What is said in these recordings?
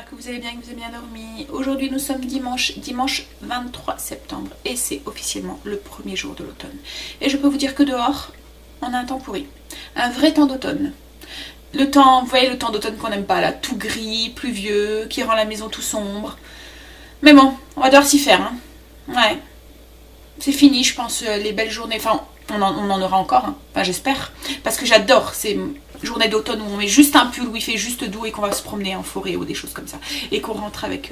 Que vous avez bien dormi. Aujourd'hui nous sommes dimanche 23 septembre et c'est officiellement le premier jour de l'automne. Et je peux vous dire que dehors, on a un temps pourri. Un vrai temps d'automne. Le temps, vous voyez le temps d'automne qu'on n'aime pas là, tout gris, pluvieux, qui rend la maison tout sombre. Mais bon, on va devoir s'y faire. Hein. Ouais. C'est fini je pense les belles journées. Enfin, on en aura encore, hein. Enfin j'espère. Parce que j'adore ces journées d'automne où on met juste un pull, où il fait juste doux et qu'on va se promener en forêt ou des choses comme ça. Et qu'on rentre avec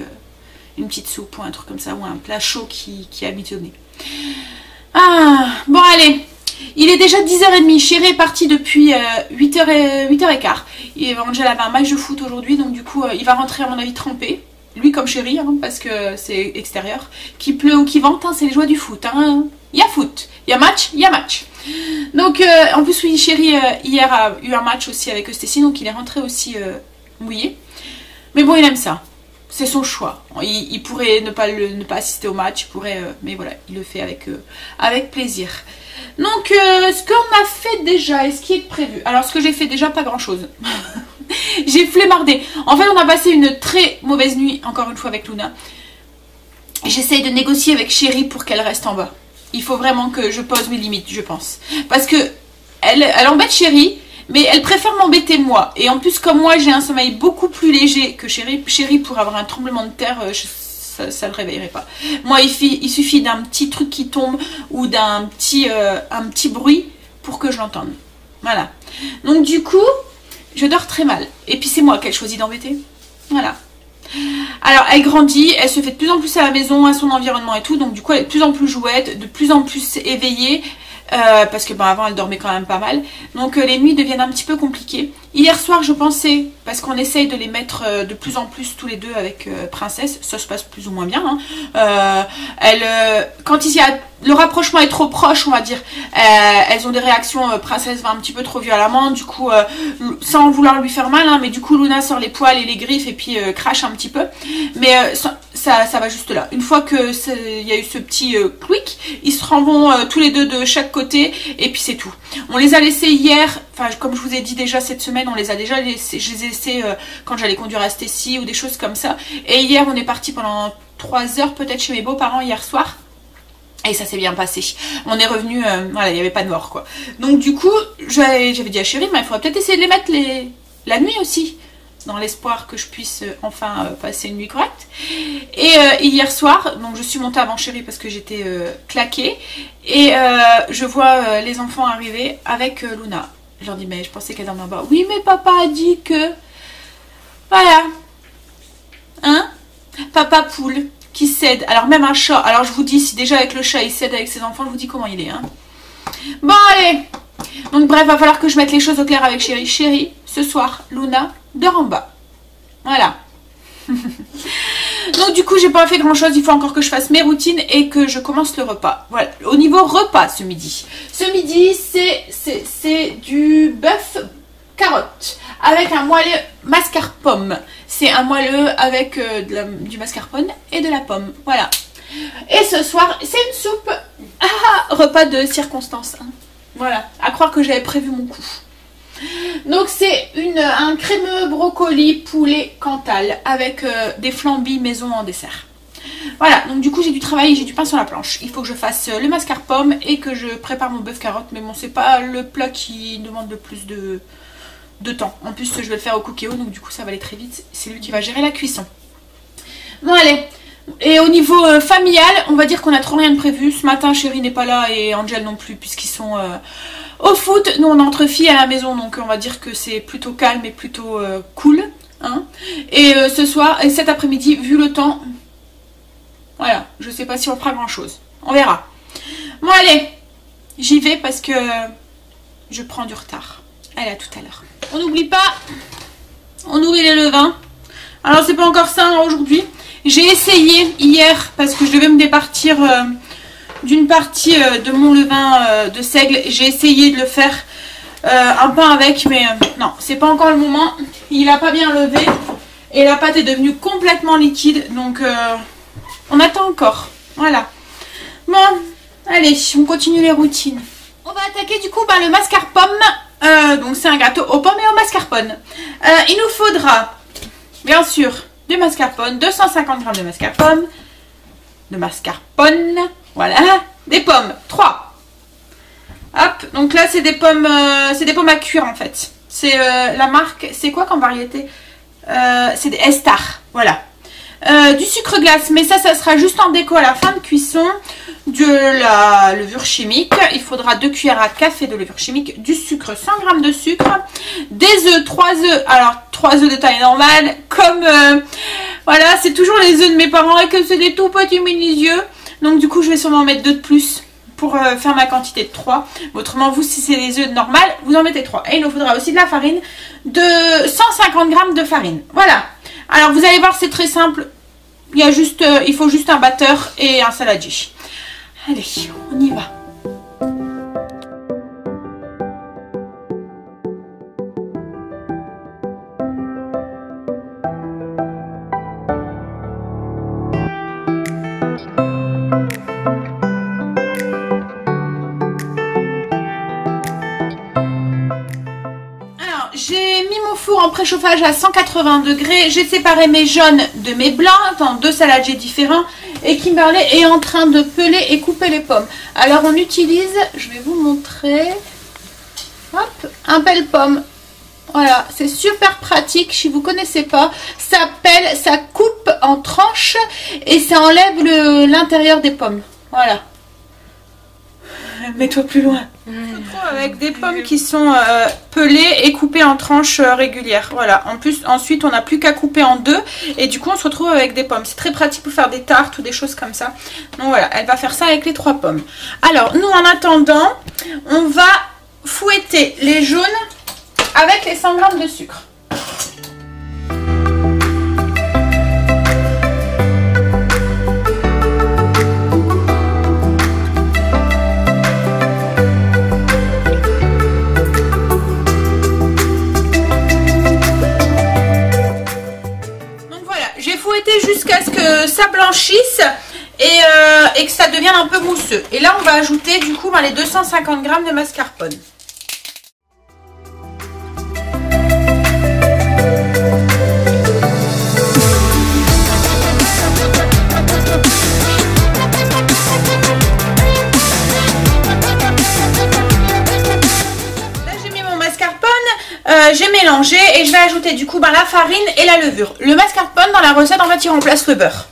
une petite soupe ou un truc comme ça, ou un plat chaud qui est habitué. Ah, bon allez. Il est déjà 10h30, Chéri est parti depuis 8h15. Et Angel avait un match de foot aujourd'hui, donc du coup il va rentrer à mon avis trempé. Lui comme Chéri, hein, parce que c'est extérieur. Qu'il pleut ou qu'il vente, hein, c'est les joies du foot. Hein. Il y a foot, il y a match, il y a match. Donc en plus oui, Chéri hier a eu un match aussi avec Stécie, donc il est rentré aussi mouillé. Mais bon, il aime ça. C'est son choix. Il pourrait ne pas assister au match, mais voilà, il le fait avec plaisir. Donc ce qu'on a fait déjà et ce qui est prévu. Alors ce que j'ai fait déjà, pas grand chose. J'ai flemmardé. En fait on a passé une très mauvaise nuit encore une fois avec Luna. J'essaye de négocier avec Chéri pour qu'elle reste en bas. Il faut vraiment que je pose mes limites, je pense. Parce que elle embête Chéri, mais elle préfère m'embêter moi. Et en plus comme moi j'ai un sommeil beaucoup plus léger que Chéri pour avoir un tremblement de terre, ça le réveillerait pas. Moi il suffit d'un petit truc qui tombe ou d'un un petit bruit pour que je l'entende. Voilà. Donc du coup je dors très mal. Et puis c'est moi qu'elle choisit d'embêter. Voilà. Alors elle grandit, elle se fait de plus en plus à la maison, à son environnement et tout. Donc du coup elle est de plus en plus jouette, de plus en plus éveillée. Parce que avant elle dormait quand même pas mal. Donc les nuits deviennent un petit peu compliquées. Hier soir je pensais, parce qu'on essaye de les mettre de plus en plus tous les deux avec Princesse. Ça se passe plus ou moins bien. Hein. Quand le rapprochement est trop proche, on va dire, elles ont des réactions, Princesse va un petit peu trop violemment, du coup, sans vouloir lui faire mal, hein, mais du coup Luna sort les poils et les griffes et puis crache un petit peu. Mais ça va juste là. Une fois que il y a eu ce petit quick, ils se vont tous les deux de chaque côté et puis c'est tout. On les a laissés hier, enfin comme je vous ai dit déjà cette semaine, on les a déjà laissés, je les ai laissés quand j'allais conduire à Stécie ou des choses comme ça. Et hier on est parti pendant 3 heures peut-être chez mes beaux-parents hier soir. Et ça s'est bien passé. On est revenu, voilà, il n'y avait pas de mort quoi. Donc du coup, j'avais dit à Chéri, mais il faudrait peut-être essayer de les mettre la nuit aussi. Dans l'espoir que je puisse enfin passer une nuit correcte. Et hier soir, donc je suis montée avant Chéri parce que j'étais claquée. Et je vois les enfants arriver avec Luna. Je leur dis, mais je pensais qu'elle dormait en bas. Oui, mais papa a dit que... Voilà. Hein? Papa poule qui cède. Alors même un chat. Alors je vous dis, si déjà avec le chat il cède avec ses enfants, je vous dis comment il est. Hein? Bon, allez. Donc bref, va falloir que je mette les choses au clair avec Chéri. Chéri, ce soir, Luna dort en bas. Voilà. Donc du coup j'ai pas fait grand chose, il faut encore que je fasse mes routines et que je commence le repas. Voilà, au niveau repas ce midi. Ce midi c'est du bœuf carotte avec un moelleux mascarpone. C'est un moelleux avec du mascarpone et de la pomme. Voilà. Et ce soir c'est une soupe. Repas de circonstance. Hein. Voilà, à croire que j'avais prévu mon coup. Donc c'est un crémeux brocoli poulet Cantal avec des flambis maison en dessert. Voilà, donc du coup j'ai du travail, j'ai du pain sur la planche. Il faut que je fasse le mascarpone et que je prépare mon bœuf carotte. Mais bon, c'est pas le plat qui demande le plus de temps. En plus je vais le faire au cookéo, donc du coup ça va aller très vite. C'est lui qui va gérer la cuisson. Bon allez. Et au niveau familial, on va dire qu'on a trop rien de prévu. Ce matin Chéri n'est pas là et Angel non plus puisqu'ils sont... au foot, nous on est entre filles à la maison, donc on va dire que c'est plutôt calme et plutôt cool. Hein. Et ce soir, et cet après-midi, vu le temps, voilà, je sais pas si on fera grand chose. On verra. Bon allez, j'y vais parce que je prends du retard. Allez, à tout à l'heure. On n'oublie pas, on nourrit les levains. Alors c'est pas encore ça hein, aujourd'hui. J'ai essayé hier, parce que je devais me départir d'une partie de mon levain de seigle. J'ai essayé de le faire un pain avec, mais non, c'est pas encore le moment. Il a pas bien levé et la pâte est devenue complètement liquide, donc on attend encore. Voilà. Bon, allez, on continue les routines. On va attaquer du coup le mascarpone. Donc c'est un gâteau aux pommes et au mascarpone. Il nous faudra bien sûr du mascarpone, 250 g de mascarpone, voilà, des pommes, 3. Hop, donc là c'est des pommes à cuire en fait. C'est la marque, c'est quoi comme variété? C'est des Estar, voilà. Du sucre glace, mais ça sera juste en déco à la fin de cuisson. De la levure chimique, il faudra 2 cuillères à café de levure chimique, du sucre, 100 g de sucre, des œufs, 3 œufs, alors 3 œufs de taille normale, comme voilà, c'est toujours les œufs de mes parents et que c'est des tout petits mini œufs, donc du coup je vais sûrement mettre 2 de plus pour faire ma quantité de 3. Autrement, vous, si c'est des œufs normales, vous en mettez 3. Et il nous faudra aussi de la farine, de 150 g de farine, voilà. Alors vous allez voir, c'est très simple, il faut juste un batteur et un saladier. Allez, on y va. Alors, j'ai mis mon four en préchauffage à 180 degrés. J'ai séparé mes jaunes de mes blancs dans 2 saladiers différents. Et Kimberly est en train de peler et couper les pommes. Alors on utilise, je vais vous montrer, hop, un pelle-pomme. Voilà, c'est super pratique si vous ne connaissez pas. Ça pèle, ça coupe en tranches et ça enlève l'intérieur des pommes. Voilà. Mets-toi plus loin. On se retrouve avec des pommes qui sont pelées et coupées en tranches régulières. Voilà. En plus, ensuite, on n'a plus qu'à couper en 2. Et du coup, on se retrouve avec des pommes. C'est très pratique pour faire des tartes ou des choses comme ça. Donc voilà, elle va faire ça avec les 3 pommes. Alors, nous, en attendant, on va fouetter les jaunes avec les 100 g de sucre. Jusqu'à ce que ça blanchisse et que ça devienne un peu mousseux. Et là, on va ajouter du coup les 250 g de mascarpone. J'ai mélangé et je vais ajouter du coup la farine et la levure. Le mascarpone dans la recette en fait il remplace le beurre.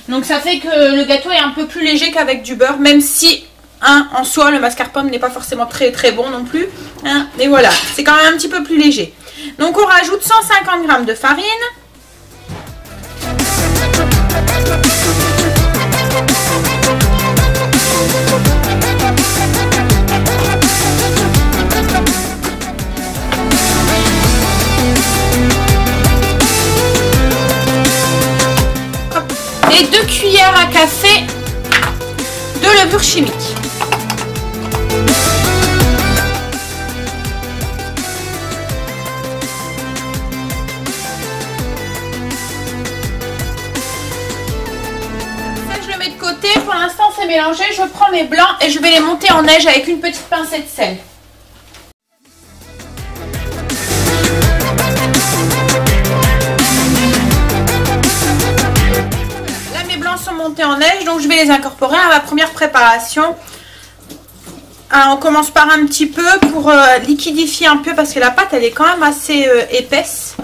Donc ça fait que le gâteau est un peu plus léger qu'avec du beurre, même si en soi le mascarpone n'est pas forcément très bon non plus. Et voilà, c'est quand même un petit peu plus léger. Donc on rajoute 150 g de farine. Et 2 cuillères à café de levure chimique. Ça, je le mets de côté. Pour l'instant, c'est mélangé. Je prends mes blancs et je vais les monter en neige avec une petite pincée de sel. Sont montés en neige, donc je vais les incorporer à ma première préparation. On commence par un petit peu pour liquidifier un peu parce que la pâte elle est quand même assez épaisse.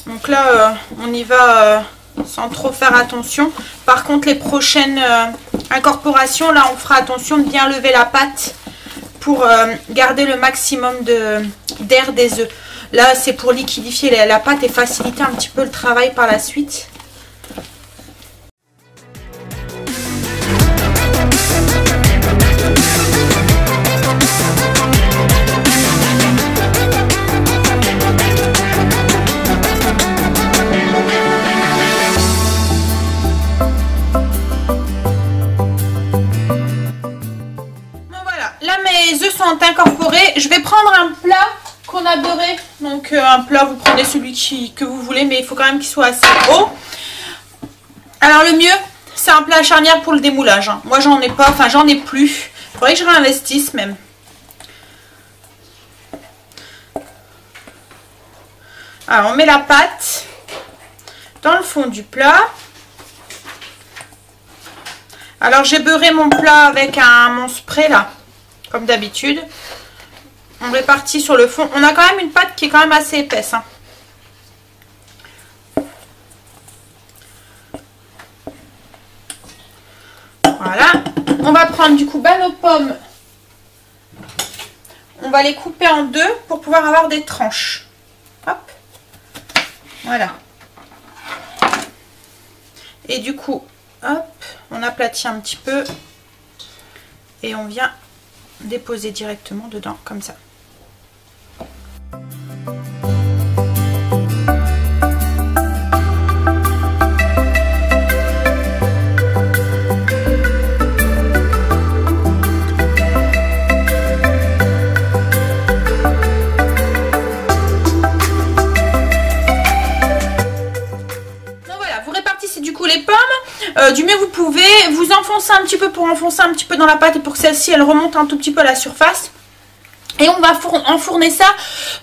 Donc là on y va sans trop faire attention. Par contre les prochaines incorporations, là on fera attention de bien lever la pâte pour garder le maximum d'air des œufs. Là, c'est pour liquidifier la pâte et faciliter un petit peu le travail par la suite. sont incorporés. Je vais prendre un plat qu'on a beurré. Donc un plat, vous prenez celui que vous voulez, mais il faut quand même qu'il soit assez haut. Alors le mieux, c'est un plat charnière pour le démoulage. Hein. Moi j'en ai pas, enfin j'en ai plus. Il faudrait que je réinvestisse même. Alors on met la pâte dans le fond du plat. Alors j'ai beurré mon plat avec mon spray là, comme d'habitude. On répartit sur le fond. On a quand même une pâte qui est quand même assez épaisse. Hein. Voilà. On va prendre du coup nos pommes. On va les couper en deux pour pouvoir avoir des tranches. Hop. Voilà. Et du coup, hop, on aplatit un petit peu. Et on vient déposer directement dedans, comme ça. Du mieux vous pouvez, vous enfoncez un petit peu pour enfoncer un petit peu dans la pâte et pour que celle-ci elle remonte un tout petit peu à la surface. Et on va enfourner ça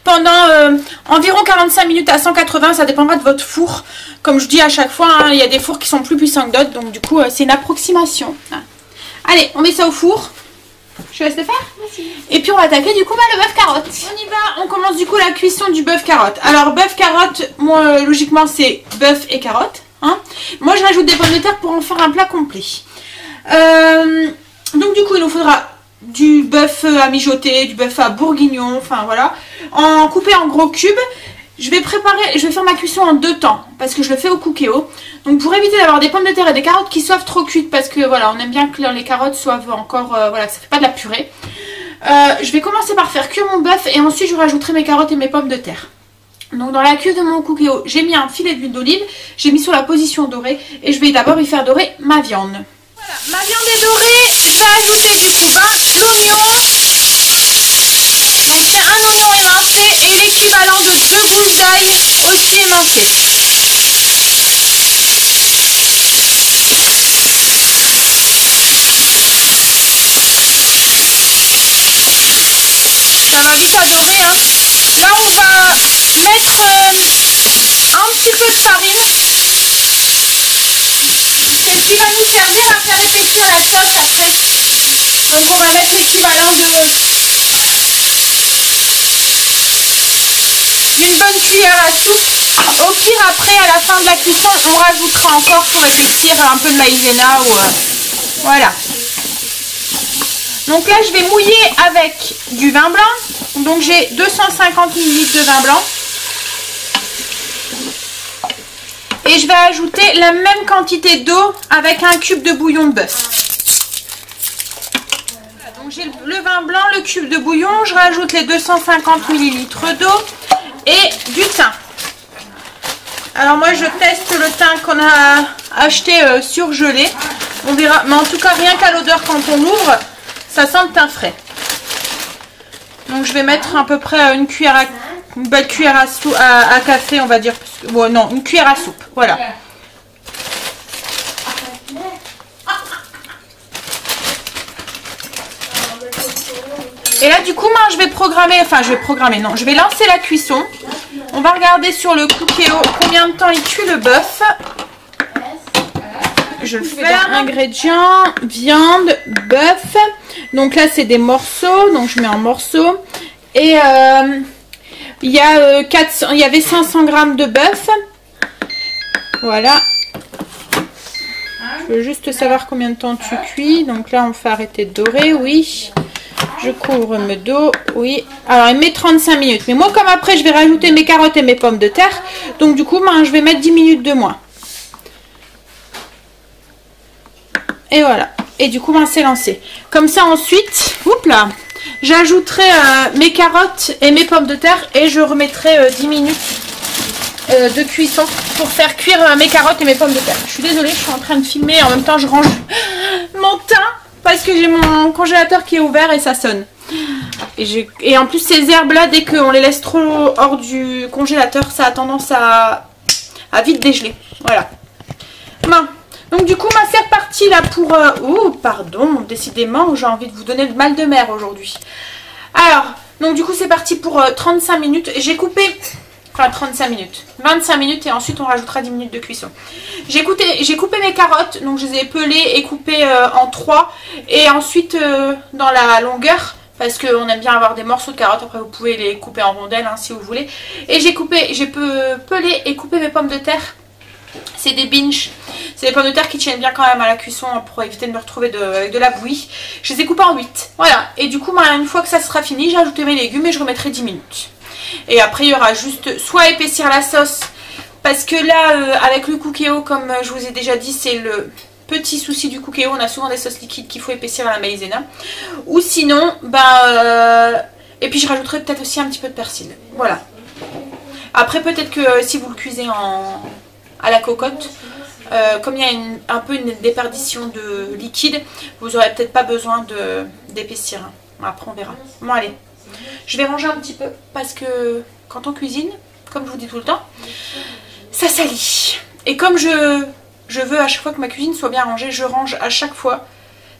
pendant environ 45 minutes à 180, ça dépendra de votre four. Comme je dis à chaque fois, hein, il y a des fours qui sont plus puissants que d'autres, donc du coup c'est une approximation. Allez, on met ça au four. Je laisse le faire. Merci. Et puis on va attaquer du coup le bœuf carotte. On y va, on commence du coup la cuisson du bœuf carotte. Alors bœuf carotte, moi logiquement c'est bœuf et carotte. Hein. Moi je rajoute des pommes de terre pour en faire un plat complet. Donc du coup il nous faudra du bœuf à mijoter, du bœuf à bourguignon, enfin voilà, coupé en gros cubes. Je vais faire ma cuisson en 2 temps parce que je le fais au cookéo. Donc pour éviter d'avoir des pommes de terre et des carottes qui soient trop cuites, parce que voilà, on aime bien que les carottes soient encore, voilà, que ça fait pas de la purée. Je vais commencer par faire cuire mon bœuf et ensuite je rajouterai mes carottes et mes pommes de terre. Donc dans la cuve de mon cookéo, j'ai mis un filet d'huile d'olive, j'ai mis sur la position dorée et je vais d'abord y faire dorer ma viande. Voilà, ma viande est dorée, je vais ajouter du coup l'oignon. Donc c'est un oignon émincé et l'équivalent de 2 gousses d'ail aussi émincées. Ça va vite à dorer, hein. Là on va mettre un petit peu de farine. C'est ce qui va nous servir à faire épaissir la sauce après. Donc on va mettre l'équivalent d'une bonne cuillère à soupe. Au pire après à la fin de la cuisson on rajoutera encore pour épaissir un peu de maïzena ou voilà. Donc là je vais mouiller avec du vin blanc. Donc j'ai 250 ml de vin blanc. Et je vais ajouter la même quantité d'eau avec un cube de bouillon de bœuf. Voilà, donc j'ai le vin blanc, le cube de bouillon, je rajoute les 250 ml d'eau et du thym. Alors moi je teste le thym qu'on a acheté surgelé. On verra, mais en tout cas rien qu'à l'odeur quand on l'ouvre, ça sent le thym frais. Donc je vais mettre à peu près une belle cuillère à café, on va dire. Bon, non, une cuillère à soupe, voilà. Et là du coup moi je vais je vais lancer la cuisson. On va regarder sur le cookéo combien de temps il cuit le bœuf. Je le ferme. Ingrédients, viande, bœuf. Donc là c'est des morceaux, donc je mets en morceaux. Et il y avait 500 g de bœuf. Voilà. Je veux juste savoir combien de temps tu cuis. Donc là on fait arrêter de dorer, oui. Je couvre mes dos, oui. Alors il met 35 minutes. Mais moi comme après je vais rajouter mes carottes et mes pommes de terre. Donc du coup je vais mettre 10 minutes de moins. Et voilà. Et du coup c'est lancé. Comme ça ensuite, oups là, j'ajouterai mes carottes et mes pommes de terre. Et je remettrai 10 minutes de cuisson pour faire cuire mes carottes et mes pommes de terre. Je suis désolée, je suis en train de filmer. En même temps je range mon thym. Parce que j'ai mon congélateur qui est ouvert et ça sonne. Et en plus ces herbes là, dès qu'on les laisse trop hors du congélateur, ça a tendance à vite dégeler. Voilà. Bon. Donc du coup c'est reparti là pour... Oh pardon, décidément j'ai envie de vous donner le mal de mer aujourd'hui. Alors, donc du coup c'est parti pour 35 minutes. J'ai coupé... Enfin 35 minutes. 25 minutes et ensuite on rajoutera 10 minutes de cuisson. J'ai coupé mes carottes, donc je les ai pelées et coupées en 3. Et ensuite dans la longueur, parce qu'on aime bien avoir des morceaux de carottes. Après vous pouvez les couper en rondelles hein, si vous voulez. Et j'ai pelé et coupé mes pommes de terre. C'est des binges. C'est des pommes de terre qui tiennent bien quand même à la cuisson pour éviter de me retrouver avec de la bouillie. Je les ai coupées en 8. Voilà. Et du coup, une fois que ça sera fini, j'ai ajouté mes légumes et je remettrai 10 minutes. Et après, il y aura juste soit épaissir la sauce. Parce que là, avec le cookéo, comme je vous ai déjà dit, c'est le petit souci du cookéo. On a souvent des sauces liquides qu'il faut épaissir à la maïzena. Ou sinon, et puis je rajouterai peut-être aussi un petit peu de persil. Voilà. Après, peut-être que si vous le cuisez à la cocotte, comme il y a un peu une déperdition de liquide, vous n'aurez peut-être pas besoin d'épaissir. Après on verra. Bon allez, je vais ranger un petit peu parce que quand on cuisine, comme je vous dis tout le temps, ça salit. Et comme je veux à chaque fois que ma cuisine soit bien rangée, je range à chaque fois.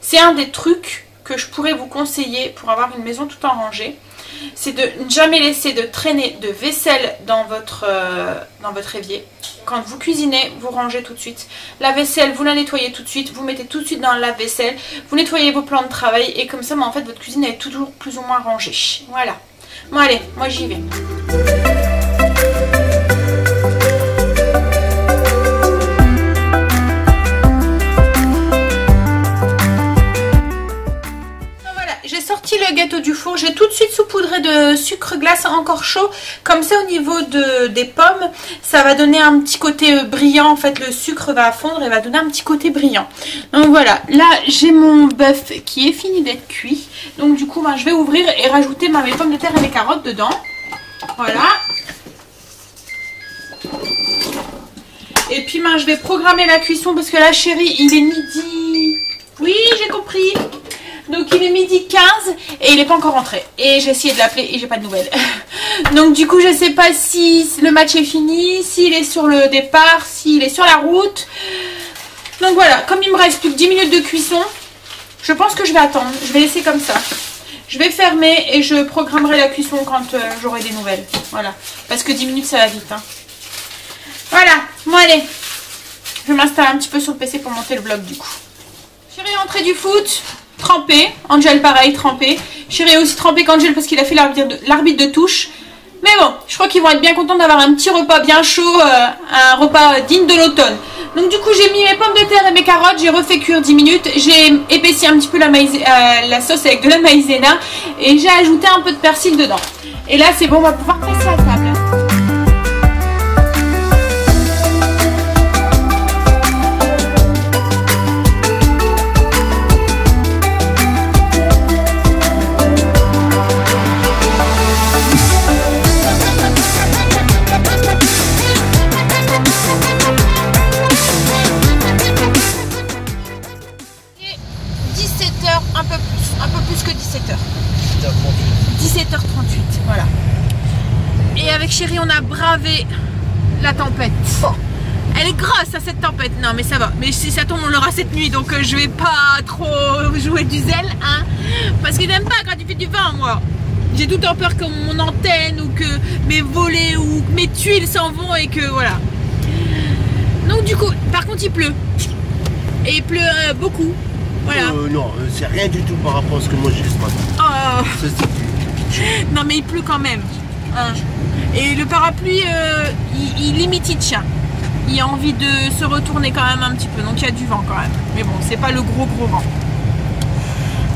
C'est un des trucs que je pourrais vous conseiller pour avoir une maison tout en rangée. C'est de ne jamais laisser de traîner de vaisselle dans votre évier. Quand vous cuisinez, vous rangez tout de suite. La vaisselle, vous la nettoyez tout de suite. Vous mettez tout de suite dans le lave-vaisselle. Vous nettoyez vos plans de travail. Et comme ça, en fait, votre cuisine est toujours plus ou moins rangée. Voilà. Bon, allez, moi j'y vais. Sorti le gâteau du four, j'ai tout de suite saupoudré de sucre glace encore chaud, comme ça au niveau des pommes ça va donner un petit côté brillant. En fait le sucre va fondre et va donner un petit côté brillant. Donc voilà, là j'ai mon bœuf qui est fini d'être cuit, donc du coup je vais ouvrir et rajouter mes pommes de terre et mes carottes dedans. Voilà. Et puis je vais programmer la cuisson parce que là chérie il est midi. Oui j'ai compris. Donc il est midi 15 et il n'est pas encore rentré. Et j'ai essayé de l'appeler et j'ai pas de nouvelles. Donc du coup je sais pas si le match est fini, s'il est sur le départ, s'il est sur la route. Donc voilà, comme il me reste plus que 10 minutes de cuisson, je pense que je vais attendre. Je vais laisser comme ça. Je vais fermer et je programmerai la cuisson quand j'aurai des nouvelles. Voilà, parce que 10 minutes ça va vite hein. Voilà, bon allez. Je vais m'installer un petit peu sur le PC pour monter le vlog du coup. Chérie est rentrée du foot. Trempé, Angel pareil, trempé. Chérie est aussi trempé qu'Angel parce qu'il a fait l'arbitre de touche. Mais bon, je crois qu'ils vont être bien contents d'avoir un petit repas bien chaud, un repas digne de l'automne. Donc du coup j'ai mis mes pommes de terre et mes carottes, j'ai refait cuire 10 minutes. J'ai épaissi un petit peu la sauce avec de la maïzena et j'ai ajouté un peu de persil dedans. Et là c'est bon, on va pouvoir passer à table. 17h38, voilà. Et avec chérie, on a bravé la tempête. Oh. Elle est grosse à cette tempête. Non mais ça va. Mais si ça tombe, on l'aura cette nuit. Donc je vais pas trop jouer du zèle, hein. Parce que j'aime pas quand il fait du vent, moi. J'ai tout le temps peur que mon antenne ou que mes volets ou que mes tuiles s'en vont et que voilà. Donc du coup, par contre il pleut. Et il pleut beaucoup. Voilà. Non, c'est rien du tout par rapport à ce que moi j'ai ce matin. Oh. Non mais il pleut quand même. Hein. Et le parapluie, il limite il tient. Il a envie de se retourner quand même un petit peu. Donc il y a du vent quand même. Mais bon, c'est pas le gros vent.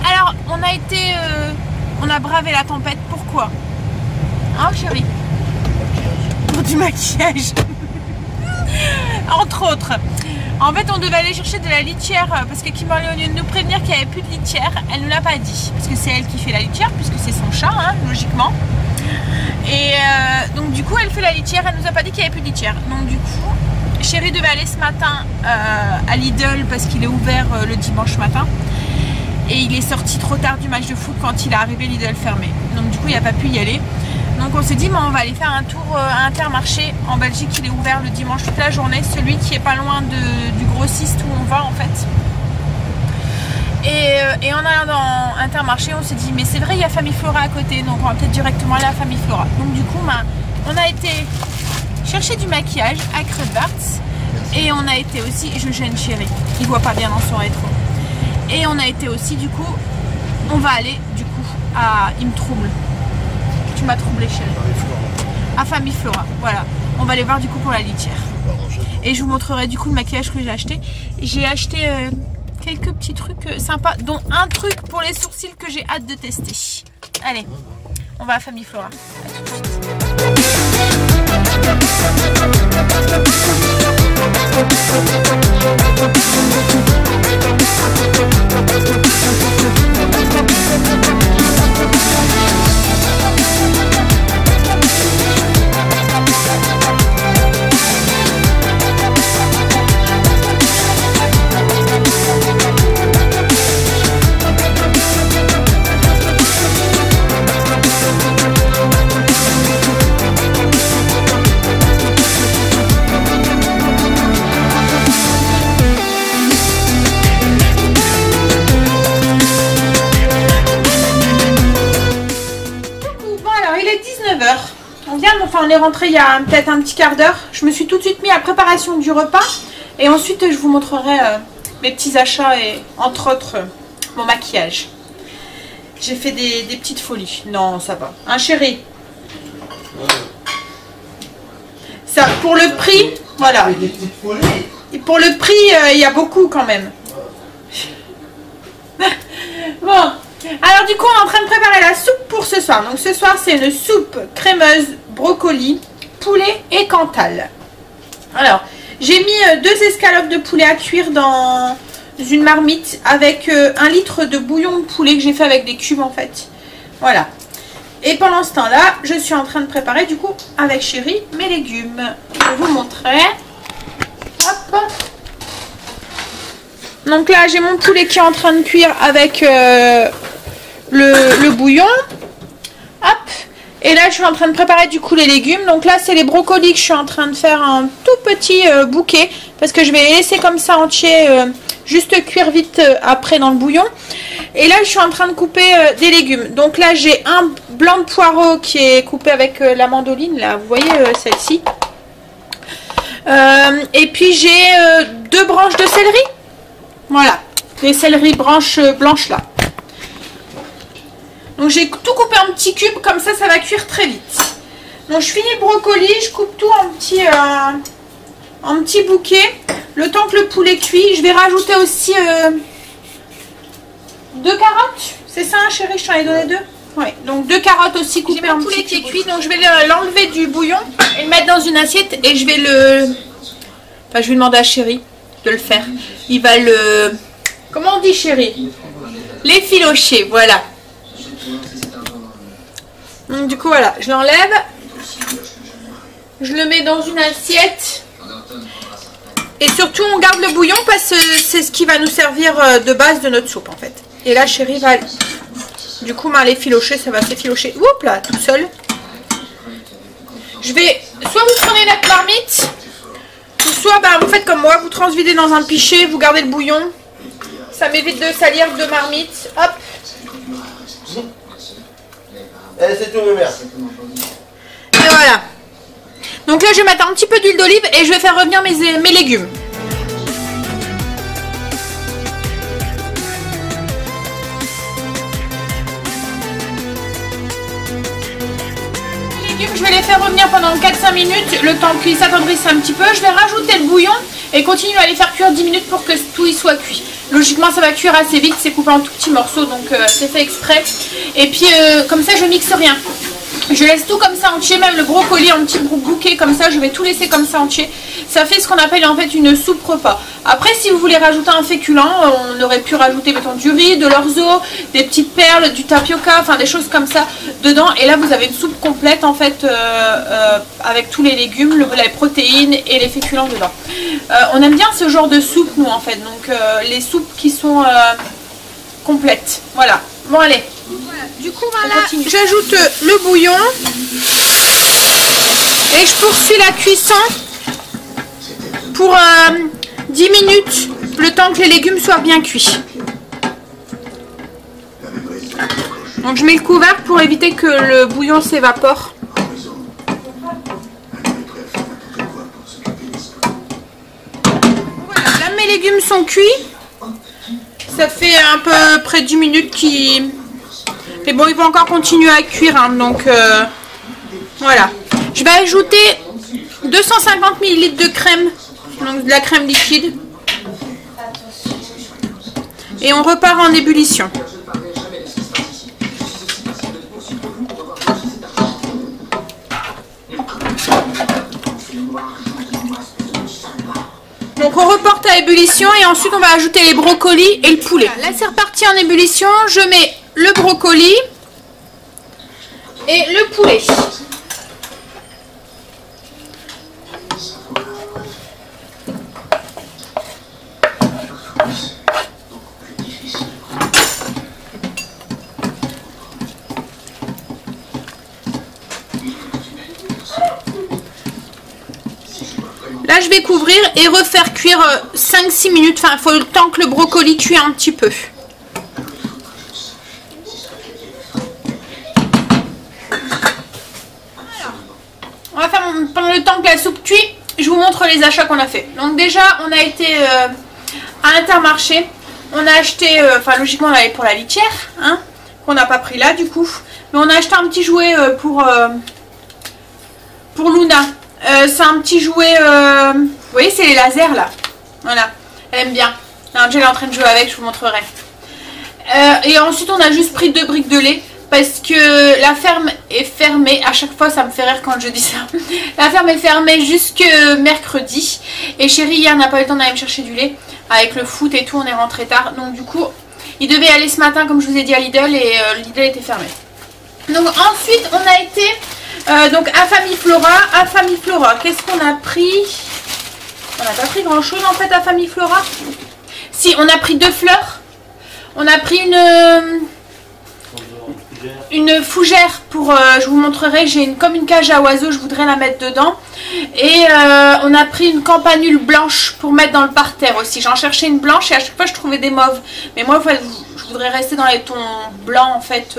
Alors, on a bravé la tempête. Pourquoi? Hein chérie? Pour du maquillage. Entre autres. En fait, on devait aller chercher de la litière parce que Kimberly, au lieu de nous prévenir qu'il n'y avait plus de litière, elle ne nous l'a pas dit. Parce que c'est elle qui fait la litière, puisque c'est son chat, hein, logiquement. Et donc, du coup, elle fait la litière. Elle nous a pas dit qu'il n'y avait plus de litière. Donc, du coup, chérie devait aller ce matin à Lidl parce qu'il est ouvert le dimanche matin. et il est sorti trop tard du match de foot. Quand il est arrivé, Lidl fermé, donc du coup il n'a pas pu y aller. Donc on s'est dit on va aller faire un tour à Intermarché. En Belgique il est ouvert le dimanche toute la journée, celui qui est pas loin du grossiste où on va en fait. Et en allant dans Intermarché on s'est dit mais c'est vrai il y a Famille Flora à côté, donc on va peut-être directement aller à Famille Flora. Donc du coup on a été chercher du maquillage à Kruidvat et on a été aussi, je gêne Chéri, il voit pas bien dans son rétro. Et on a été aussi du coup, on va aller du coup à Il me trouble. Tu m'as troublé Chéri. À Famille Flora, voilà. On va aller voir du coup pour la litière. Et je vous montrerai du coup le maquillage que j'ai acheté. J'ai acheté quelques petits trucs sympas, dont un truc pour les sourcils que j'ai hâte de tester. Allez, on va à Famille Flora. À tout de suite. On est rentré il y a peut-être un petit quart d'heure. Je me suis tout de suite mis à la préparation du repas. Et ensuite je vous montrerai mes petits achats et entre autres mon maquillage. J'ai fait des petites folies. Non ça va. Hein Chéri? Ça pour le prix, voilà. Et pour le prix il y a beaucoup quand même. Bon. Alors du coup on est en train de préparer la soupe pour ce soir. Donc ce soir c'est une soupe crémeuse, brocoli, poulet et Cantal. Alors j'ai mis 2 escalopes de poulet à cuire dans une marmite avec 1 litre de bouillon de poulet que j'ai fait avec des cubes en fait. Voilà. Et pendant ce temps là je suis en train de préparer du coup avec Chéri mes légumes. Je vais vous montrer. Hop. Donc là j'ai mon poulet qui est en train de cuire avec le bouillon. Hop. Et là je suis en train de préparer du coup les légumes. Donc là c'est les brocolis que je suis en train de faire un tout petit bouquet. Parce que je vais les laisser comme ça entiers. Juste cuire vite après dans le bouillon. Et là je suis en train de couper des légumes. Donc là j'ai un blanc de poireau qui est coupé avec la mandoline. Là vous voyez celle-ci. Et puis j'ai 2 branches de céleri. Voilà. Les céleri branches blanches là. Donc j'ai tout coupé en petits cubes, comme ça va cuire très vite. Donc je finis le brocoli, je coupe tout en petits bouquets. Le temps que le poulet cuit, je vais rajouter aussi 2 carottes. C'est ça hein, Chéri, je t'en ai donné 2. Ouais, donc 2 carottes aussi coupées en petits cubes. J'ai mon poulet qui est cuit, donc je vais l'enlever du bouillon et le mettre dans une assiette et je vais Enfin je vais demander à Chéri de le faire. Il va le... Comment on dit Chéri? L'effilocher, voilà. Donc du coup voilà, je l'enlève, je le mets dans une assiette et surtout on garde le bouillon parce que c'est ce qui va nous servir de base de notre soupe en fait. Et là Chéri va du coup l'effilocher, ça va s'effilocher, oups là, tout seul. Je vais, soit vous prenez notre marmite, soit vous faites comme moi, vous transvidez dans un pichet, vous gardez le bouillon, ça m'évite de salir de marmite, hop. C'est tout, mère. Et voilà. Donc là, je vais mettre un petit peu d'huile d'olive et je vais faire revenir mes légumes. Les légumes, je vais les faire revenir pendant 4-5 minutes, le temps qu'ils s'attendrissent un petit peu. Je vais rajouter le bouillon et continuer à les faire cuire 10 minutes pour que tout y soit cuit. Logiquement ça va cuire assez vite, c'est coupé en tout petits morceaux donc c'est fait exprès. Et puis comme ça je mixe rien. Je laisse tout comme ça entier, même le brocoli en petit bouquet comme ça, je vais tout laisser comme ça entier. Ça fait ce qu'on appelle en fait une soupe repas. Après si vous voulez rajouter un féculent, on aurait pu rajouter mettons du riz, de l'orzo, des petites perles, du tapioca, enfin des choses comme ça dedans. Et là vous avez une soupe complète en fait avec tous les légumes, les protéines et les féculents dedans. On aime bien ce genre de soupe nous en fait, donc les soupes qui sont complète. Voilà. Bon allez. Voilà. Du coup voilà, j'ajoute le bouillon et je poursuis la cuisson pour 10 minutes, le temps que les légumes soient bien cuits. Donc je mets le couvercle pour éviter que le bouillon s'évapore. Voilà, là mes légumes sont cuits. Ça fait à peu près 10 minutes qui... Mais bon, ils vont encore continuer à cuire, hein, donc voilà. Je vais ajouter 250 ml de crème, donc de la crème liquide. Et on repart en ébullition. Donc on reporte à ébullition et ensuite on va ajouter les brocolis et le poulet. Là c'est reparti en ébullition, je mets le brocoli et le poulet. Là je vais couvrir et refaire cuire 5-6 minutes, enfin il faut le temps que le brocoli cuit un petit peu. Voilà. On va faire pendant le temps que la soupe cuit, je vous montre les achats qu'on a fait. Donc déjà on a été à Intermarché, on a acheté, enfin logiquement on allait pour la litière, hein, qu'on n'a pas pris là du coup, mais on a acheté un petit jouet pour Luna. C'est un petit jouet, vous voyez c'est les lasers là, voilà, elle aime bien. Angel est en train de jouer avec, je vous montrerai. Et ensuite on a juste pris 2 briques de lait parce que la ferme est fermée, à chaque fois ça me fait rire quand je dis ça. La ferme est fermée jusque mercredi et chérie hier n'a pas eu le temps d'aller me chercher du lait. Avec le foot et tout on est rentré tard, donc du coup il devait aller ce matin comme je vous ai dit à Lidl et Lidl était fermé. Donc ensuite on a été... donc à Famille Flora, qu'est-ce qu'on a pris? On n'a pas pris grand chose en fait à Famille Flora. Si, on a pris 2 fleurs. On a pris une fougère pour, je vous montrerai, j'ai comme une cage à oiseaux, je voudrais la mettre dedans. Et on a pris une campanule blanche pour mettre dans le parterre aussi. J'en cherchais une blanche et à chaque fois je trouvais des mauves. Mais moi je voudrais rester dans les tons blancs en fait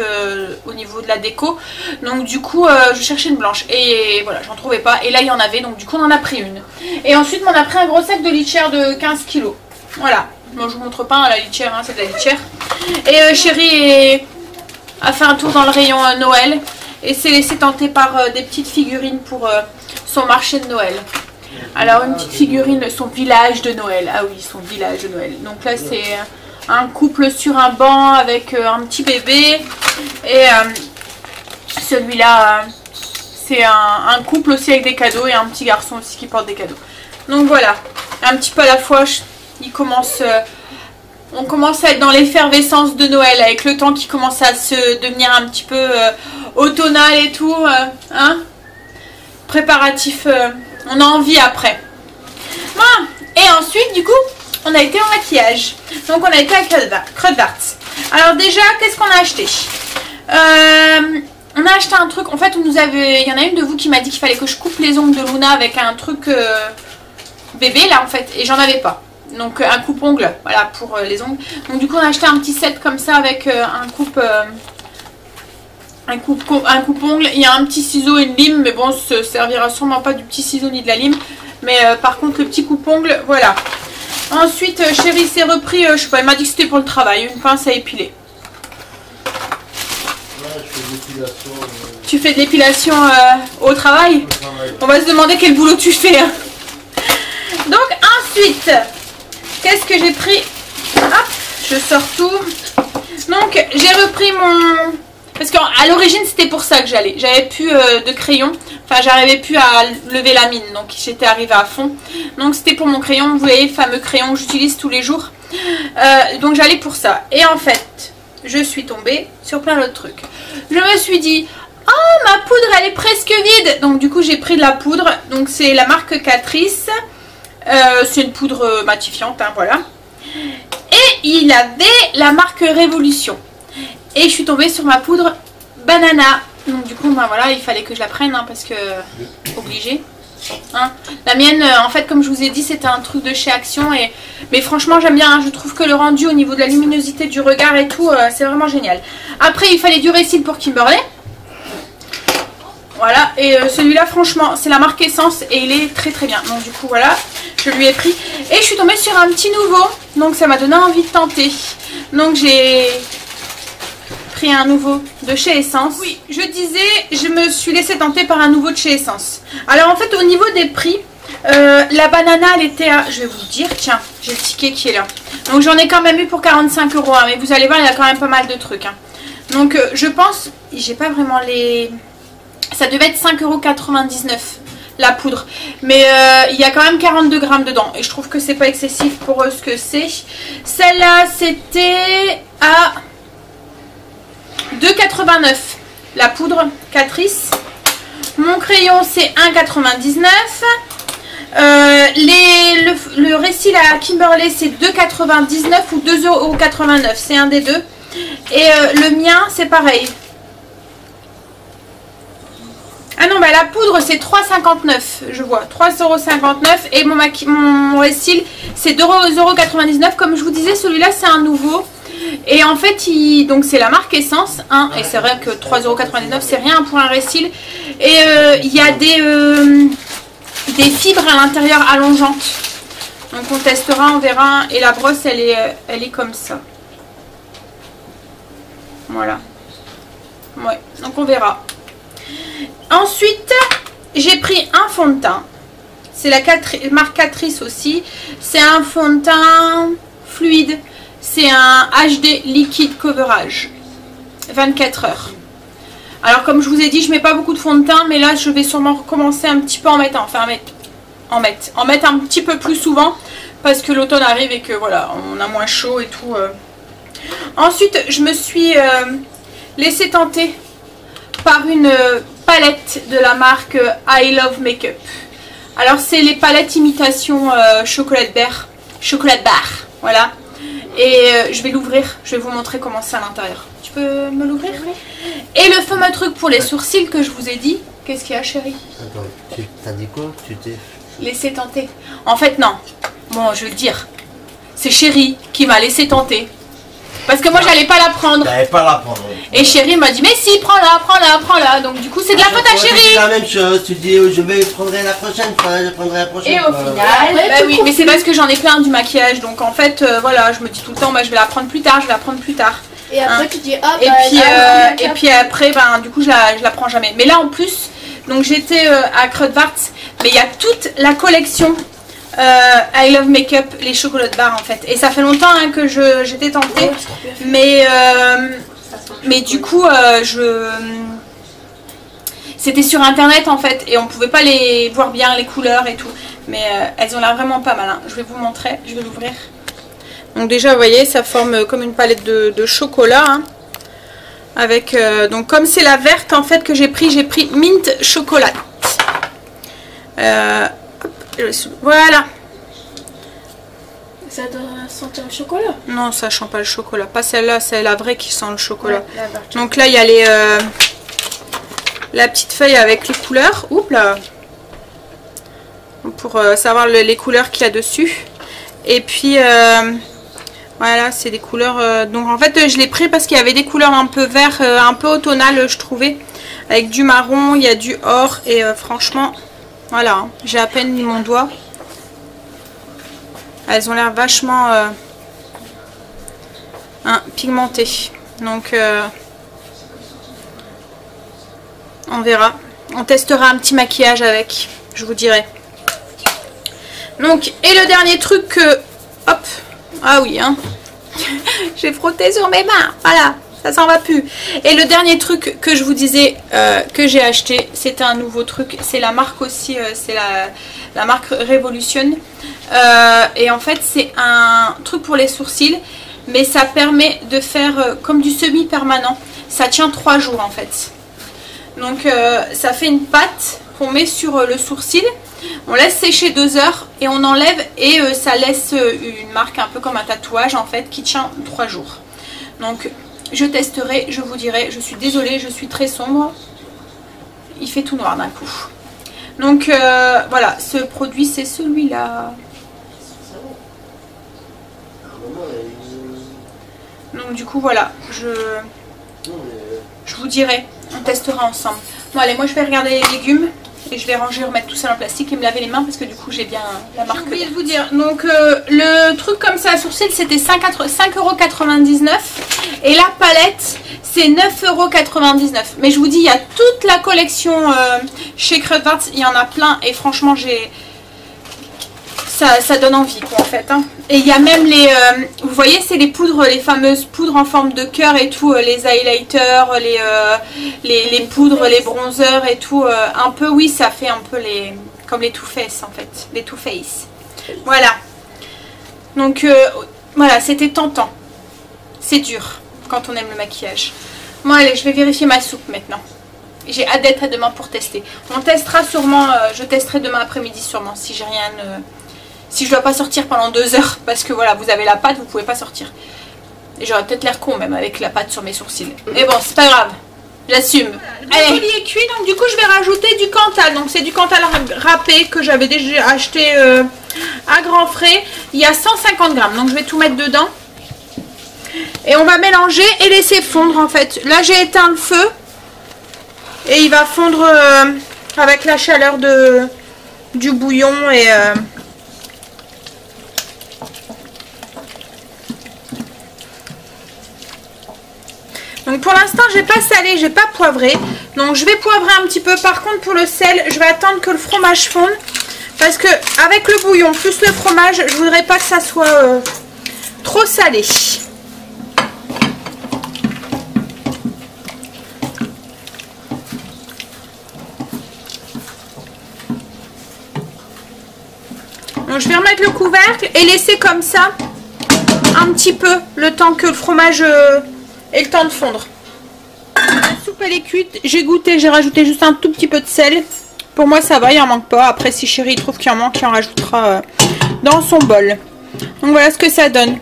au niveau de la déco. Donc du coup je cherchais une blanche et voilà, j'en trouvais pas. Et là il y en avait, donc du coup on en a pris une. Et ensuite on a pris un gros sac de litière de 15 kg. Voilà, moi je vous montre pas hein, la litière, hein, c'est de la litière. Et chérie a fait un tour dans le rayon Noël et s'est laissé tenter par des petites figurines pour son marché de Noël. Alors une petite figurine, son village de Noël. Ah oui, son village de Noël. Donc là c'est un couple sur un banc avec un petit bébé. Et celui-là c'est un couple aussi avec des cadeaux et un petit garçon aussi qui porte des cadeaux. Donc voilà, un petit peu à la fois, on commence à être dans l'effervescence de Noël avec le temps qui commence à se devenir un petit peu automnal et tout, hein, préparatif, on a envie après. Voilà. Et ensuite du coup on a été en maquillage, donc on a été à Kruidvat. Alors déjà qu'est-ce qu'on a acheté? On a acheté un truc, en fait il y en a une de vous qui m'a dit qu'il fallait que je coupe les ongles de Luna avec un truc bébé là en fait, et j'en avais pas. Donc un coupe-ongle, voilà, pour les ongles. Donc du coup on a acheté un petit set comme ça avec un coupe-ongle. Il y a un petit ciseau et une lime, mais bon ça servira sûrement pas du petit ciseau ni de la lime. Mais par contre le petit coupe-ongle, voilà. Ensuite chérie s'est repris, je sais pas, il m'a dit que c'était pour le travail, une pince à épiler. Ouais, je fais de l'épilation. Tu fais de l'épilation au travail? On va se demander quel boulot tu fais. Hein. Donc ensuite... qu'est-ce que j'ai pris? Hop, je sors tout. Donc j'ai repris mon... parce qu'à l'origine c'était pour ça que j'allais. J'avais plus de crayon. Enfin j'arrivais plus à lever la mine. Donc j'étais arrivée à fond. Donc c'était pour mon crayon. Vous voyez le fameux crayon que j'utilise tous les jours. Donc j'allais pour ça. Et en fait je suis tombée sur plein d'autres trucs. Je me suis dit... oh ma poudre elle est presque vide. Donc du coup j'ai pris de la poudre. Donc c'est la marque Catrice. C'est une poudre matifiante, hein, voilà. Et il avait la marque Révolution. Et je suis tombée sur ma poudre Banana. Donc du coup, ben voilà, il fallait que je la prenne hein, parce que obligé. Hein. La mienne, en fait, comme je vous ai dit, c'était un truc de chez Action. Mais franchement, j'aime bien. Hein, je trouve que le rendu au niveau de la luminosité du regard et tout, c'est vraiment génial. Après, il fallait du Récil pour Kimberley. Voilà, et celui-là, franchement, c'est la marque Essence et il est très très bien. Donc du coup, voilà, je lui ai pris. Et je suis tombée sur un petit nouveau. Donc ça m'a donné envie de tenter. Donc j'ai pris un nouveau de chez Essence. Oui, je disais, je me suis laissée tenter par un nouveau de chez Essence. Alors en fait, au niveau des prix, la banana, elle était à... Je vais vous dire, tiens, j'ai le ticket qui est là. Donc j'en ai quand même eu pour 45 €. Hein, mais vous allez voir, il y a quand même pas mal de trucs. Hein. Donc je pense, j'ai pas vraiment les... Ça devait être 5,99 € la poudre. Mais il y a quand même 42 grammes dedans. Et je trouve que c'est pas excessif pour ce que c'est. Celle-là, c'était à 2,89 € la poudre Catrice. Mon crayon, c'est 1,99 €. Le Récil à Kimberley, c'est 2,99 € ou 2,89 €. C'est un des deux. Et le mien, c'est pareil. Ah non, bah la poudre c'est 3,59 €, je vois, 3,59 € et mon Récil c'est 2,99 €. Comme je vous disais, celui-là c'est un nouveau. Et en fait, donc c'est la marque Essence, hein, et c'est vrai que 3,99 € c'est rien pour un Récil. Et il y a des fibres à l'intérieur allongeantes. Donc on testera, on verra. Et la brosse elle est comme ça. Voilà. Ouais, donc on verra. Ensuite, j'ai pris un fond de teint. C'est la marque Catrice aussi. C'est un fond de teint fluide. C'est un HD Liquid Coverage. 24 heures. Alors comme je vous ai dit, je mets pas beaucoup de fond de teint. Mais là, je vais sûrement recommencer un petit peu en mettre. Enfin, en mettre un petit peu plus souvent. Parce que l'automne arrive et que voilà, on a moins chaud et tout. Ensuite, je me suis laissé tenter par une palette de la marque I Love Makeup. Alors c'est les palettes imitation chocolat bar, voilà. Et je vais l'ouvrir, je vais vous montrer comment c'est à l'intérieur. Tu peux me l'ouvrir? Et le fameux truc pour les sourcils que je vous ai dit. Qu'est-ce qu'il y a, chérie? Attends, tu t'as dit quoi? Tu t'es laissé tenter. En fait non, bon je vais le dire, c'est chérie qui m'a laissé tenter. Parce que moi j'allais pas la prendre. T'allais pas la prendre. Et chérie m'a dit mais si, prends-la. Donc du coup c'est de la faute à chérie. C'est la même chose, tu dis je vais prendre la prochaine fois, je prendrai la prochaine fois. Et au final, bah oui, mais c'est parce que j'en ai plein du maquillage. Donc en fait voilà, je me dis tout le temps bah, je vais la prendre plus tard, Et après tu dis ah bah, et puis après ben du coup je la prends jamais. Mais là en plus, donc j'étais à Kruidvat, mais il y a toute la collection I Love Makeup, les chocolats de bar en fait. Et ça fait longtemps hein, que j'étais tentée. Mais du coup c'était sur internet en fait. Et on pouvait pas les voir bien les couleurs et tout. Mais elles ont l'air vraiment pas mal hein. Je vais vous montrer, je vais l'ouvrir. Donc déjà vous voyez ça forme comme une palette de chocolat hein. Avec donc comme c'est la verte en fait que j'ai pris mint chocolat. Voilà. Ça doit sentir le chocolat. Non, ça sent pas le chocolat. Pas celle-là, c'est la vraie qui sent le chocolat. Ouais, donc là, il y a la petite feuille avec les couleurs. Oups là. Pour savoir les couleurs qu'il y a dessus. Et puis, voilà, c'est des couleurs. Donc en fait, je l'ai pris parce qu'il y avait des couleurs un peu vert, un peu automnales, je trouvais. Avec du marron, il y a du or. Et franchement... Voilà, hein, j'ai à peine mis mon doigt. Elles ont l'air vachement pigmentées. Donc, on verra. On testera un petit maquillage avec, je vous dirai. Donc, et le dernier truc que... Hop, ah oui, hein. J'ai frotté sur mes mains, voilà. Ça s'en va plus. Et le dernier truc que je vous disais que j'ai acheté, c'est un nouveau truc. C'est la marque aussi, c'est la marque Révolution. Et en fait, c'est un truc pour les sourcils. Mais ça permet de faire comme du semi-permanent. Ça tient 3 jours en fait. Donc ça fait une pâte qu'on met sur le sourcil. On laisse sécher 2 heures et on enlève et ça laisse une marque un peu comme un tatouage en fait qui tient 3 jours. Donc je testerai, je vous dirai. Je suis désolée, je suis très sombre. Il fait tout noir d'un coup. Donc voilà, ce produit c'est celui-là. Donc du coup voilà, je vous dirai, on testera ensemble. Bon allez, moi je vais regarder les légumes et je vais ranger, remettre tout ça dans le plastique et me laver les mains parce que du coup j'ai bien la marque. J'ai oublié de vous dire, donc le truc comme ça à sourcil c'était 5,99 € et la palette c'est 9,99 €. Mais je vous dis, il y a toute la collection chez Kruidvat, il y en a plein et franchement ça donne envie quoi en fait hein. Et il y a même les vous voyez, c'est les poudres, les fameuses poudres en forme de cœur et tout, les highlighters, les poudres, les bronzers et tout, un peu, oui, ça fait un peu comme les Too Faced en fait, les Too Faced. Voilà, donc voilà, c'était tentant, c'est dur quand on aime le maquillage. Bon allez, je vais vérifier ma soupe maintenant. J'ai hâte d'être à demain pour tester. On testera sûrement, je testerai demain après-midi sûrement si j'ai rien si je dois pas sortir pendant 2 heures, parce que voilà, vous avez la pâte, vous pouvez pas sortir. Et j'aurais peut-être l'air con même avec la pâte sur mes sourcils. Mais bon, c'est pas grave, j'assume. Le brocoli est cuit, donc du coup je vais rajouter du Cantal. Donc c'est du Cantal râpé que j'avais déjà acheté à grands frais. Il y a 150 grammes, donc je vais tout mettre dedans. Et on va mélanger et laisser fondre en fait. Là j'ai éteint le feu. Et il va fondre avec la chaleur du bouillon et... Donc pour l'instant j'ai pas salé, j'ai pas poivré. Donc je vais poivrer un petit peu. Par contre pour le sel, je vais attendre que le fromage fonde. Parce que avec le bouillon plus le fromage, je voudrais pas que ça soit trop salé. Donc je vais remettre le couvercle et laisser comme ça un petit peu le temps que le fromage ait le temps de fondre. La soupe elle est cuite, j'ai goûté, j'ai rajouté juste un tout petit peu de sel. Pour moi ça va, il en manque pas. Après si chéri trouve qu'il en manque, il en rajoutera dans son bol. Donc voilà ce que ça donne.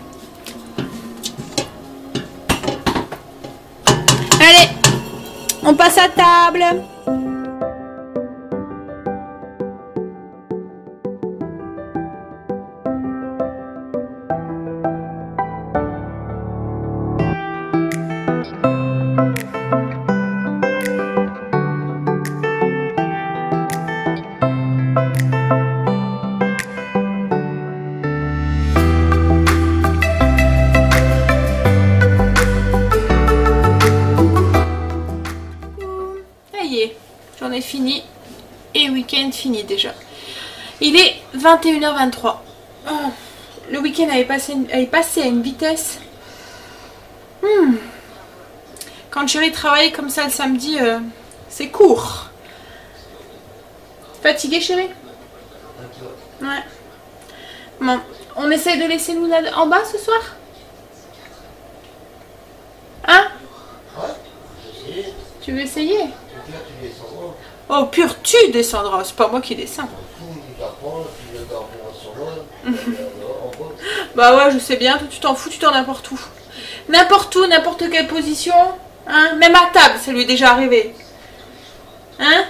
Allez, on passe à table. J'en ai fini et week-end fini déjà. Il est 21h23. Oh, le week-end avait passé à une vitesse. Quand chérie travaille comme ça le samedi, c'est court. Fatiguée chérie? Ouais. Bon, on essaye de laisser Luna en bas ce soir? Hein? Tu veux essayer? Oh pur, tu descendras, c'est pas moi qui descends. Bah ouais, je sais bien, toi tu t'en fous, tu t'en n'importe où. N'importe où, n'importe quelle position, hein, même à table, ça lui est déjà arrivé. Hein?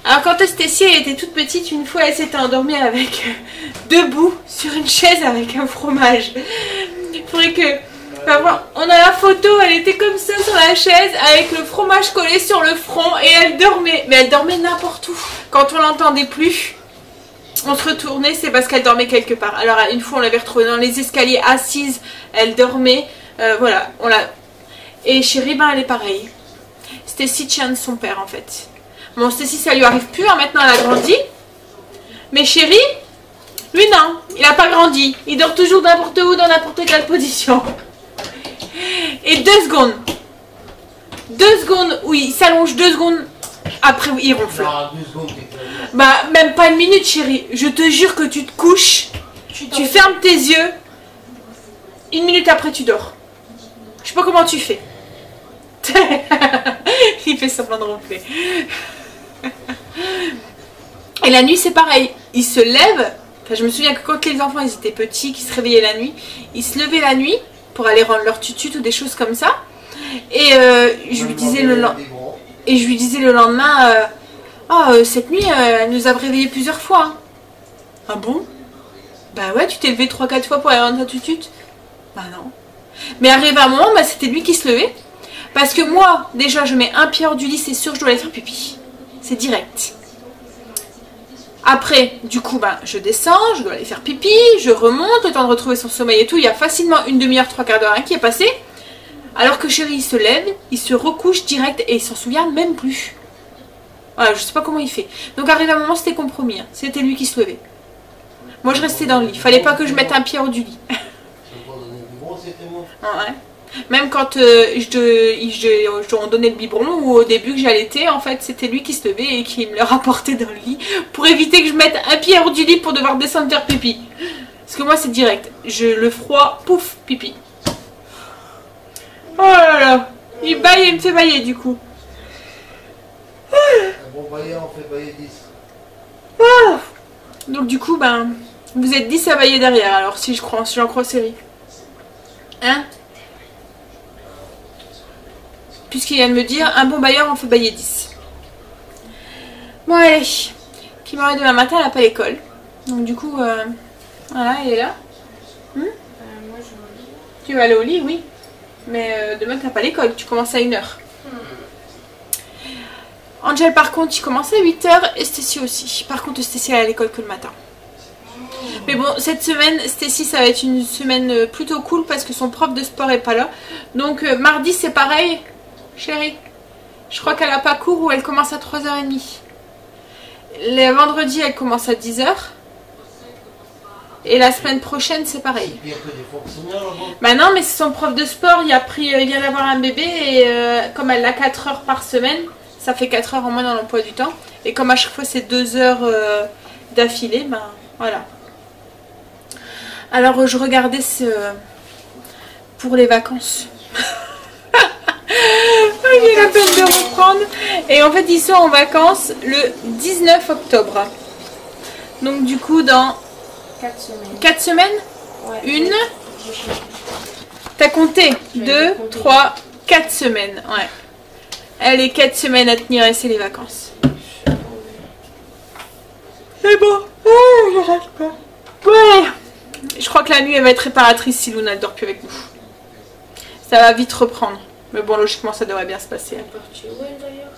Alors quand Estécie elle était toute petite, une fois elle s'était endormie avec debout sur une chaise avec un fromage. Il faudrait que... on a la photo, elle était comme ça sur la chaise avec le fromage collé sur le front et elle dormait. Mais elle dormait n'importe où. Quand on l'entendait plus, on se retournait, c'est parce qu'elle dormait quelque part. Alors une fois on l'avait retrouvée dans les escaliers assise, elle dormait. Voilà, on l'a... Et chérie, ben elle est pareille. Stécie tient de son père en fait. Bon, Stécie ça lui arrive plus, hein, maintenant elle a grandi. Mais chérie, lui non, il n'a pas grandi. Il dort toujours n'importe où, dans n'importe quelle position. Et 2 secondes. 2 secondes où il s'allonge, 2 secondes après il ronfle. Bah même pas une minute chérie. Je te jure que tu te couches, tu fermes tes yeux, 1 minute après tu dors. Je sais pas comment tu fais. Il fait semblant de ronfler. Et la nuit c'est pareil, il se lève. Enfin, je me souviens que quand les enfants ils étaient petits, qu'ils se réveillaient la nuit, ils se levaient la nuit pour aller rendre leur tutut ou des choses comme ça. Et je lui disais le lendemain, cette nuit elle nous a réveillés plusieurs fois. Hein. Ah bon? Bah ouais, tu t'es levé 3-4 fois pour aller rendre ta tutut? Bah non. Mais arrivé à un moment, bah, c'était lui qui se levait. Parce que moi, déjà, je mets un pied hors du lit, c'est sûr, je dois aller faire pipi. C'est direct. Après, du coup, bah, je descends, je dois aller faire pipi, je remonte, le temps de retrouver son sommeil et tout. Il y a facilement une demi-heure, 3/4 d'heure qui est passé. Alors que chéri, il se lève, il se recouche direct et il s'en souvient même plus. Voilà, je sais pas comment il fait. Donc, arrivé à un moment, c'était compromis. Hein. C'était lui qui se levait. Moi, je restais dans le lit. Fallait pas que je mette un pied hors du lit. Ouais. Même quand on donnait le biberon ou au début que j'allaitais, en fait c'était lui qui se levait et qui me le rapportait dans le lit pour éviter que je mette un pied hors du lit pour devoir descendre faire pipi. Parce que moi c'est direct, le froid, pouf, pipi. Oh là là, il baille et me fait bailler du coup. Un bon bailleur, on fait bailler 10. Donc du coup, ben, vous êtes 10 à bailler derrière alors si j'en crois série. Hein? Puisqu'il vient de me dire, un bon bailleur en fait bailler 10. Bon allez, qui m'arrête demain matin, elle n'a pas l'école. Donc du coup, voilà, elle est là. Moi je... Tu vas aller au lit, oui. Mais demain tu n'as pas l'école, tu commences à 1h. Angel par contre, il commence à 8h et Stacy aussi. Par contre, Stacy elle est à l'école que le matin. Mais bon, cette semaine, Stacy, ça va être une semaine plutôt cool parce que son prof de sport est pas là. Donc mardi, c'est pareil. Chérie, je crois qu'elle a pas cours ou elle commence à 3h30. Le vendredi, elle commence à 10h. Et la semaine prochaine, c'est pareil. Bah non, mais c'est son prof de sport. Il vient d'avoir un bébé et comme elle a 4 heures par semaine, ça fait 4 heures en moins dans l'emploi du temps. Et comme à chaque fois, c'est 2 heures d'affilée, ben voilà. Alors, je regardais pour les vacances. J'ai la peine de reprendre. Et en fait, ils sont en vacances le 19 octobre. Donc, du coup, dans 4 semaines. 4 semaines Ouais. Une. T'as compté 2, 3, 4 semaines. Ouais. Elle est 4 semaines à tenir et c'est les vacances. C'est bon. Oh, je reste pas. Ouais. Je crois que la nuit, elle va être réparatrice si Luna ne dort plus avec nous. Ça va vite reprendre. Mais bon, logiquement, ça devrait bien se passer. Elle est partie où elle d'ailleurs?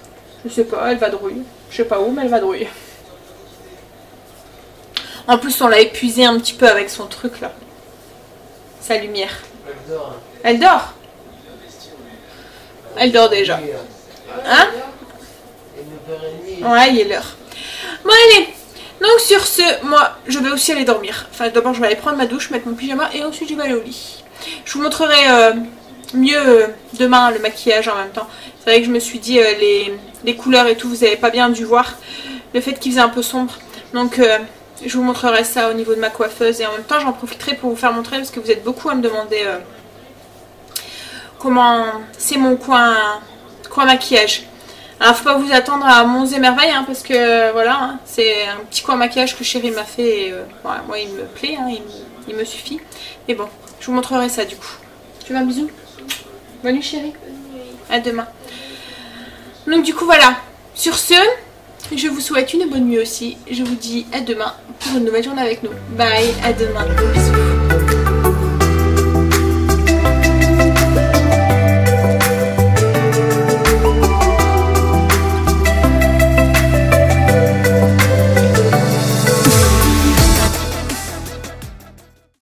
Je sais pas, elle vadrouille. Je sais pas où, mais elle vadrouille. En plus, on l'a épuisée un petit peu avec son truc là. Sa lumière. Elle dort. Elle dort. Elle dort déjà. Hein? Ouais, il est l'heure. Bon, allez. Donc, sur ce, moi, je vais aussi aller dormir. Enfin, d'abord, je vais aller prendre ma douche, mettre mon pyjama et ensuite, je vais aller au lit. Je vous montrerai mieux demain le maquillage en même temps. C'est vrai que je me suis dit, les couleurs et tout, vous n'avez pas bien dû voir. Le fait qu'il faisait un peu sombre. Donc, je vous montrerai ça au niveau de ma coiffeuse. Et en même temps, j'en profiterai pour vous faire montrer parce que vous êtes beaucoup à me demander comment c'est mon coin maquillage. Alors, faut pas vous attendre à monts et merveilles, hein, parce que voilà, hein, c'est un petit coin maquillage que chérie m'a fait. Et, voilà, moi, il me plaît, hein, il me suffit. Mais bon, je vous montrerai ça du coup. Tu veux un bisou? Bonne nuit, chérie. À demain. Donc, du coup, voilà. Sur ce, je vous souhaite une bonne nuit aussi. Je vous dis à demain pour une nouvelle journée avec nous. Bye, à demain. Bisous.